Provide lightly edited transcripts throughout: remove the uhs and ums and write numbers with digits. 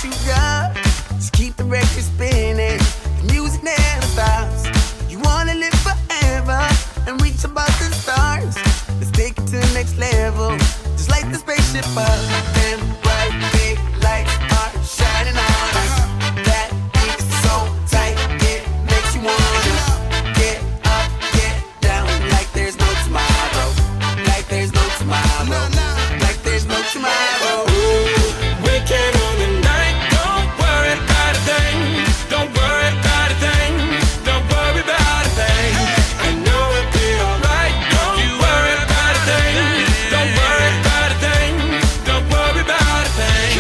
what you got. Just keep the record spinning, the music never stops. You wanna live forever and reach above the stars. Let's take it to the next level, just like the spaceship up. Them bright big lights are shining on us. That beat's so tight, it makes you wanna get up, get down, like there's no tomorrow. Like there's no tomorrow. Like there's no tomorrow. Weekend on the night, don't worry about a thing. Don't worry about a thing. Don't worry about a thing. I know it'll be alright. Don't you worry about a thing. Don't worry about a thing. Don't worry about a thing.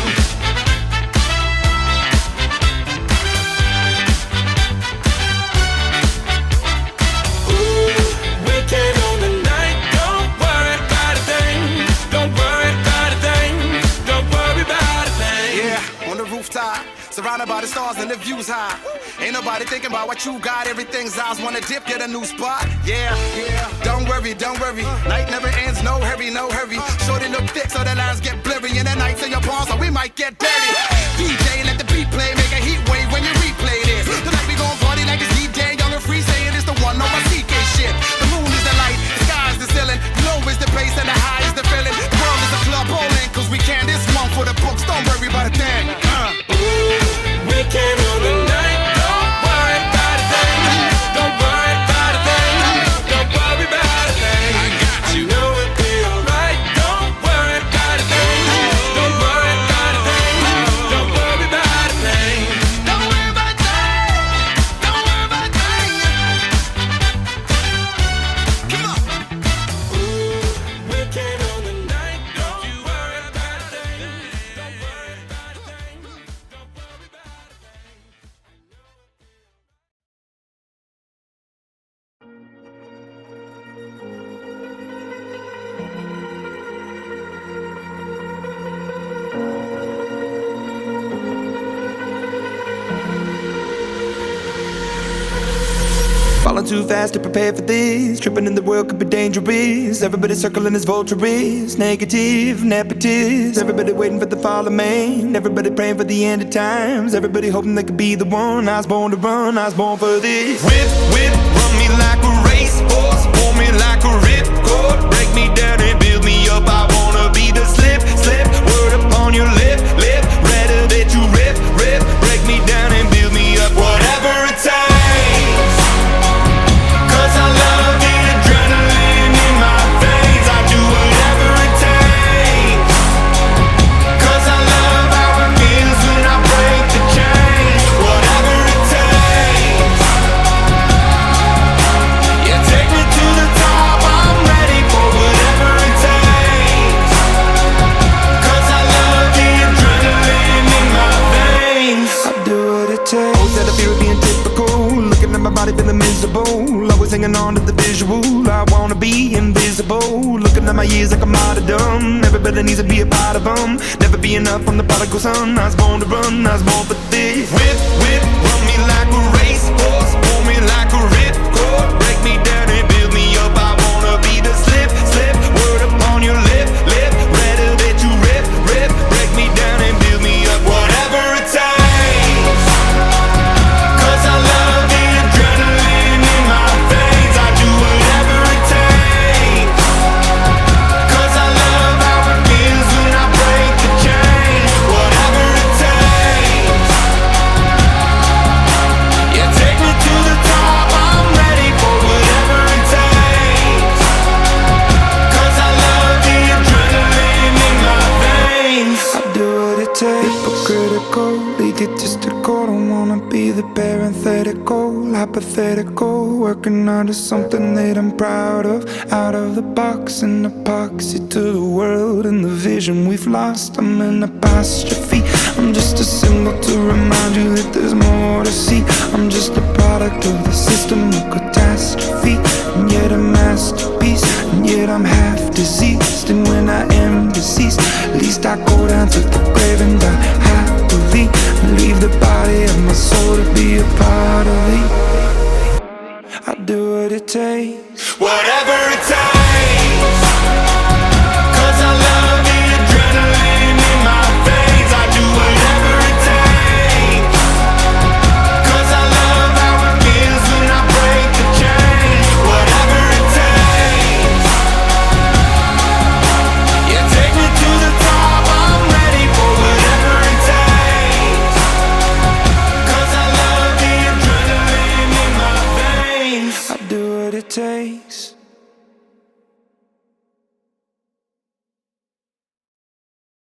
Weekend on the night, don't worry about a thing. Don't worry about a thing. Don't worry about a thing. Yeah, on the rooftop, surrounded by the stars and the views high. Ain't nobody thinking about what you got. Everything's ours. Wanna dip, get a new spot. Yeah, yeah. Don't worry, don't worry. Night never ends. No hurry, no hurry. Shorty look thick, so the lines get blurry. And the nights in your palms, so we might get dirty. DJ, let the beat play, make a heat wave when you replay this. Tonight we gon' party like it's DJ, young and free, saying it's the one on my CK shit. The moon is the light, the sky is the ceiling, low is the bass and the high is the feeling. The world is a club bowling, cause we can. This one for the books. Don't worry about a thing. Weekend on the night, don't worry about a thing. Don't worry about a thing. Don't worry about a thing. You know it'll be alright. Don't worry about a thing. Don't worry about a thing. Don't worry about a thing. Don't worry about a thing. Don't worry about a thing. Come on. Weekend on the night, don't you worry about a thing. Don't worry about a thing. Don't worry about a thing. Falling too fast to prepare for this. Tripping in the world could be dangerous. Everybody circling as vultures. Negative, nepotist. Everybody waiting for the fall of man. Everybody praying for the end of times. Everybody hoping they could be the one. I was born to run, I was born for this. Whip, whip, run me like a racehorse. Pull me like a ripcord. Break me down and build me up. I wanna be the slip, slip. Word upon your lip, lip. Rather that you rip, rip. Break me down and build me up. Whatever it takes. Cause I love the adrenaline in my veins. I do whatever it takes. Cause I love how it feels when I break the chain. Whatever it takes. Yeah, take me to the top. I'm ready for whatever it takes. Cause I love the adrenaline in my veins. I do what it takes. Always had a fear of being typical. Looking at my body feeling miserable. Always hanging on to the visual. I wanna be invisible. Looking at my years like a martyrdom. Everybody needs to be a part of them. Never be enough, I'm the prodigal son. I was born to run, I was born for this. Whip, whip, run me like a racehorse. Pull me like a ripcord. Break me down and build me up. I wanna be the slip, slip. Word upon your lip, lip. Rather that you rip, rip. Break me down and build me up. Whatever it takes. Cause I love the adrenaline in my veins. I do whatever it takes. Cause I love how it feels when I break the chain. Whatever it takes. Yeah, take me to the top. I'm ready for whatever it takes. Cause I love the adrenaline in my veins. I do what it takes. Hypocritical, egotistical. Don't wanna be the parenthetical, hypothetical. Working onto something that I'm proud of. Out of the box, an epoxy to the world and the vision we've lost. I'm an apostrophe. I'm just a symbol to remind you that there's more to see. I'm just a product of the system of catastrophe. And yet a masterpiece. And yet I'm half diseased. And when I am deceased, at least I go down to the